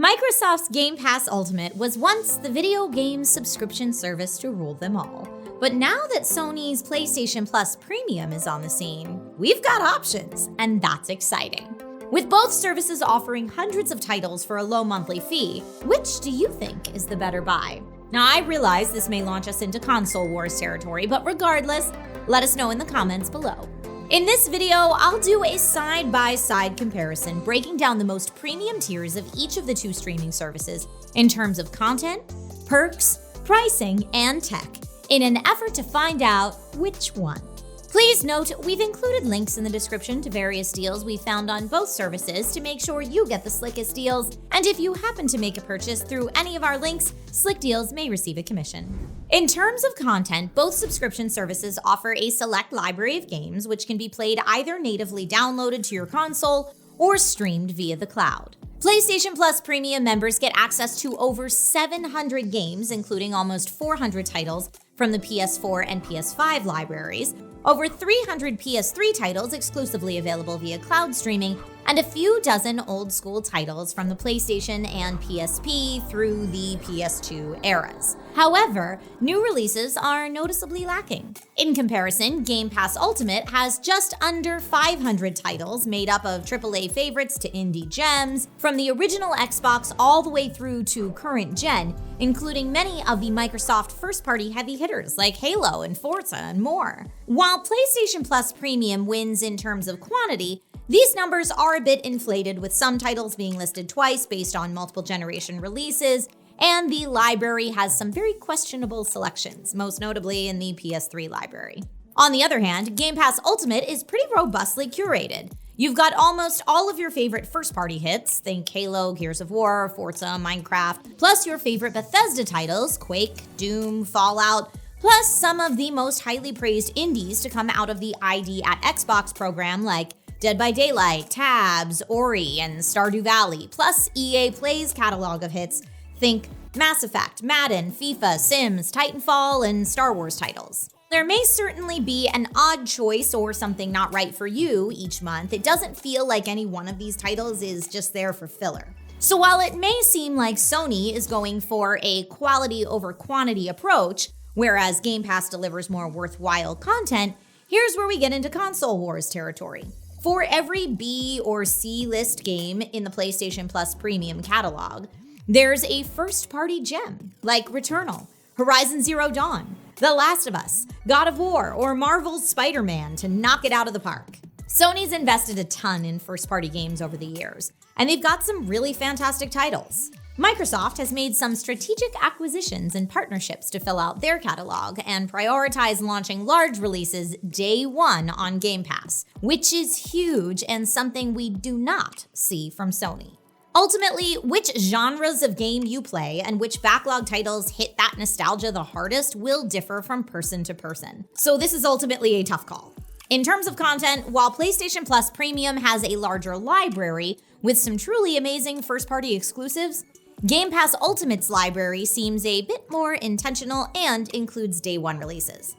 Microsoft's Game Pass Ultimate was once the video game subscription service to rule them all. But now that Sony's PlayStation Plus Premium is on the scene, we've got options, and that's exciting. With both services offering hundreds of titles for a low monthly fee, which do you think is the better buy? Now, I realize this may launch us into console wars territory, but regardless, let us know in the comments below. In this video, I'll do a side-by-side comparison breaking down the most premium tiers of each of the two streaming services in terms of content, perks, pricing, and tech, in an effort to find out which one. Please note, we've included links in the description to various deals we found on both services to make sure you get the slickest deals, and if you happen to make a purchase through any of our links, Slickdeals may receive a commission. In terms of content, both subscription services offer a select library of games which can be played either natively downloaded to your console or streamed via the cloud. PlayStation Plus Premium members get access to over 700 games, including almost 400 titles from the PS4 and PS5 libraries, over 300 PS3 titles exclusively available via cloud streaming, and a few dozen old-school titles from the PlayStation and PSP through the PS2 eras. However, new releases are noticeably lacking. In comparison, Game Pass Ultimate has just under 500 titles made up of AAA favorites to indie gems, from the original Xbox all the way through to current gen, including many of the Microsoft first-party heavy hitters like Halo and Forza and more. While PlayStation Plus Premium wins in terms of quantity, these numbers are a bit inflated, with some titles being listed twice based on multiple generation releases, and the library has some very questionable selections, most notably in the PS3 library. On the other hand, Game Pass Ultimate is pretty robustly curated. You've got almost all of your favorite first-party hits, think Halo, Gears of War, Forza, Minecraft, plus your favorite Bethesda titles, Quake, Doom, Fallout, plus some of the most highly praised indies to come out of the ID at Xbox program like Dead by Daylight, Tabs, Ori, and Stardew Valley, plus EA Play's catalog of hits, think Mass Effect, Madden, FIFA, Sims, Titanfall, and Star Wars titles. There may certainly be an odd choice or something not right for you each month. It doesn't feel like any one of these titles is just there for filler. So while it may seem like Sony is going for a quality over quantity approach, whereas Game Pass delivers more worthwhile content, here's where we get into console wars territory. For every B or C list game in the PlayStation Plus Premium catalog, there's a first-party gem like Returnal, Horizon Zero Dawn, The Last of Us, God of War, or Marvel's Spider-Man to knock it out of the park. Sony's invested a ton in first-party games over the years, and they've got some really fantastic titles. Microsoft has made some strategic acquisitions and partnerships to fill out their catalog and prioritize launching large releases day one on Game Pass, which is huge and something we do not see from Sony. Ultimately, which genres of game you play and which backlog titles hit that nostalgia the hardest will differ from person to person. So this is ultimately a tough call. In terms of content, while PlayStation Plus Premium has a larger library with some truly amazing first-party exclusives, Game Pass Ultimate's library seems a bit more intentional and includes day one releases.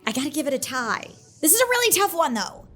I gotta give it a tie. This is a really tough one though.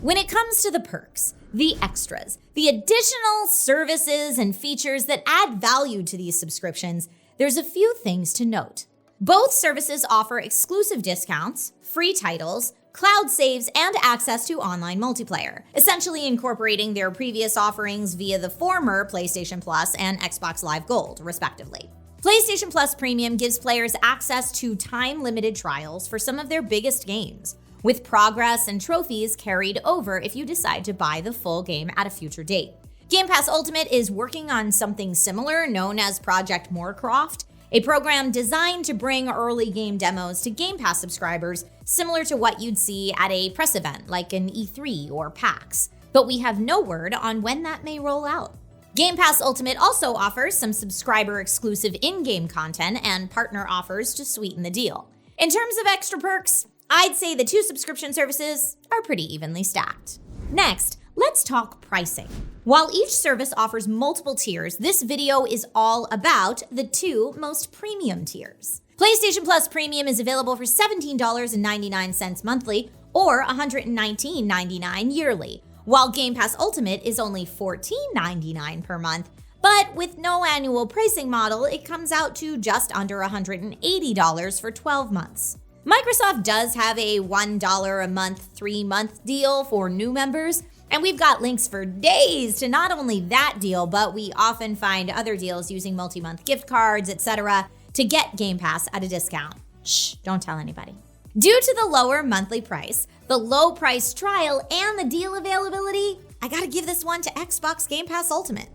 When it comes to the perks, the extras, the additional services and features that add value to these subscriptions, there's a few things to note. Both services offer exclusive discounts, free titles, cloud saves, and access to online multiplayer, essentially incorporating their previous offerings via the former PlayStation Plus and Xbox Live Gold, respectively. PlayStation Plus Premium gives players access to time-limited trials for some of their biggest games, with progress and trophies carried over if you decide to buy the full game at a future date. Game Pass Ultimate is working on something similar known as Project Moorcroft, a program designed to bring early game demos to Game Pass subscribers, similar to what you'd see at a press event like an E3 or PAX. But we have no word on when that may roll out. Game Pass Ultimate also offers some subscriber-exclusive in-game content and partner offers to sweeten the deal. In terms of extra perks, I'd say the two subscription services are pretty evenly stacked. Next, let's talk pricing. While each service offers multiple tiers, this video is all about the two most premium tiers. PlayStation Plus Premium is available for $17.99 monthly or $119.99 yearly, while Game Pass Ultimate is only $14.99 per month, But with no annual pricing model, it comes out to just under $180 for 12 months. Microsoft does have a $1 a month, 3-month deal for new members, and we've got links for days to not only that deal, but we often find other deals using multi-month gift cards, etc., to get Game Pass at a discount. Shh, don't tell anybody. Due to the lower monthly price, the low price trial, and the deal availability, I gotta give this one to Xbox Game Pass Ultimate.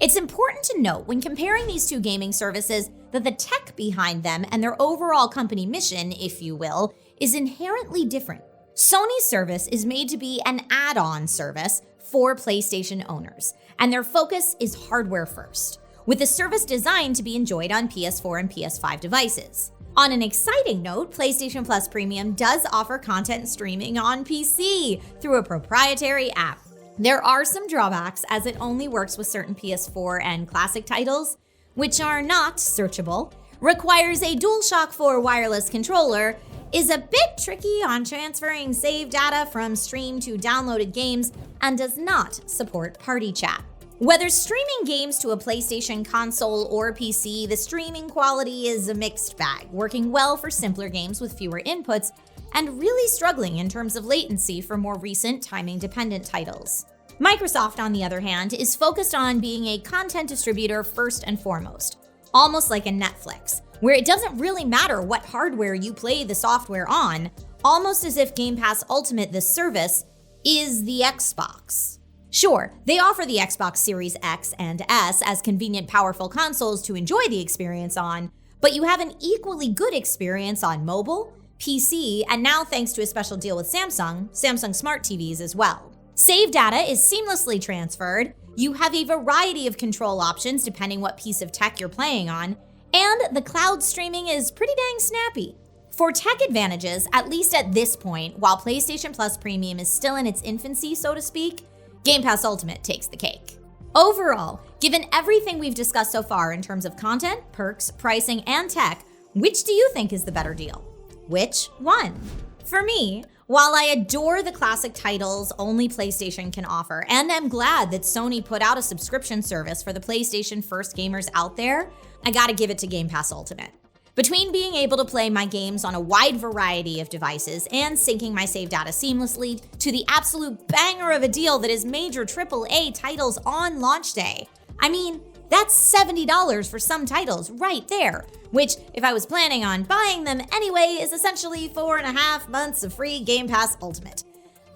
It's important to note when comparing these two gaming services that the tech behind them and their overall company mission, if you will, is inherently different. Sony's service is made to be an add-on service for PlayStation owners, and their focus is hardware first, with the service designed to be enjoyed on PS4 and PS5 devices. On an exciting note, PlayStation Plus Premium does offer content streaming on PC through a proprietary app. There are some drawbacks as it only works with certain PS4 and classic titles, which are not searchable, requires a DualShock 4 wireless controller, is a bit tricky on transferring save data from streamed to downloaded games, and does not support party chat. Whether streaming games to a PlayStation console or PC, the streaming quality is a mixed bag, working well for simpler games with fewer inputs, and really struggling in terms of latency for more recent timing-dependent titles. Microsoft, on the other hand, is focused on being a content distributor first and foremost, almost like a Netflix, where it doesn't really matter what hardware you play the software on, almost as if Game Pass Ultimate, the service, is the Xbox. Sure, they offer the Xbox Series X and S as convenient, powerful consoles to enjoy the experience on, but you have an equally good experience on mobile, PC, and now thanks to a special deal with Samsung Smart TVs as well. Save data is seamlessly transferred, you have a variety of control options depending what piece of tech you're playing on, and the cloud streaming is pretty dang snappy. For tech advantages, at least at this point, while PlayStation Plus Premium is still in its infancy, so to speak, Game Pass Ultimate takes the cake. Overall, given everything we've discussed so far in terms of content, perks, pricing, and tech, which do you think is the better deal? Which one? For me, while I adore the classic titles only PlayStation can offer, and am glad that Sony put out a subscription service for the PlayStation first gamers out there, I gotta give it to Game Pass Ultimate. Between being able to play my games on a wide variety of devices and syncing my save data seamlessly, to the absolute banger of a deal that is major AAA titles on launch day. I mean, that's $70 for some titles right there, which, if I was planning on buying them anyway, is essentially 4.5 months of free Game Pass Ultimate.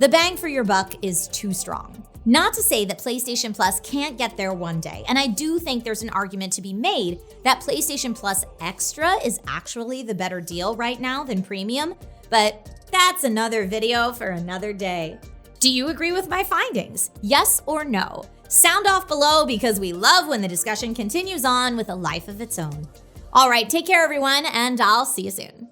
The bang for your buck is too strong. Not to say that PlayStation Plus can't get there one day, and I do think there's an argument to be made that PlayStation Plus Extra is actually the better deal right now than Premium, but that's another video for another day. Do you agree with my findings? Yes or no? Sound off below because we love when the discussion continues on with a life of its own. All right, take care everyone, and I'll see you soon.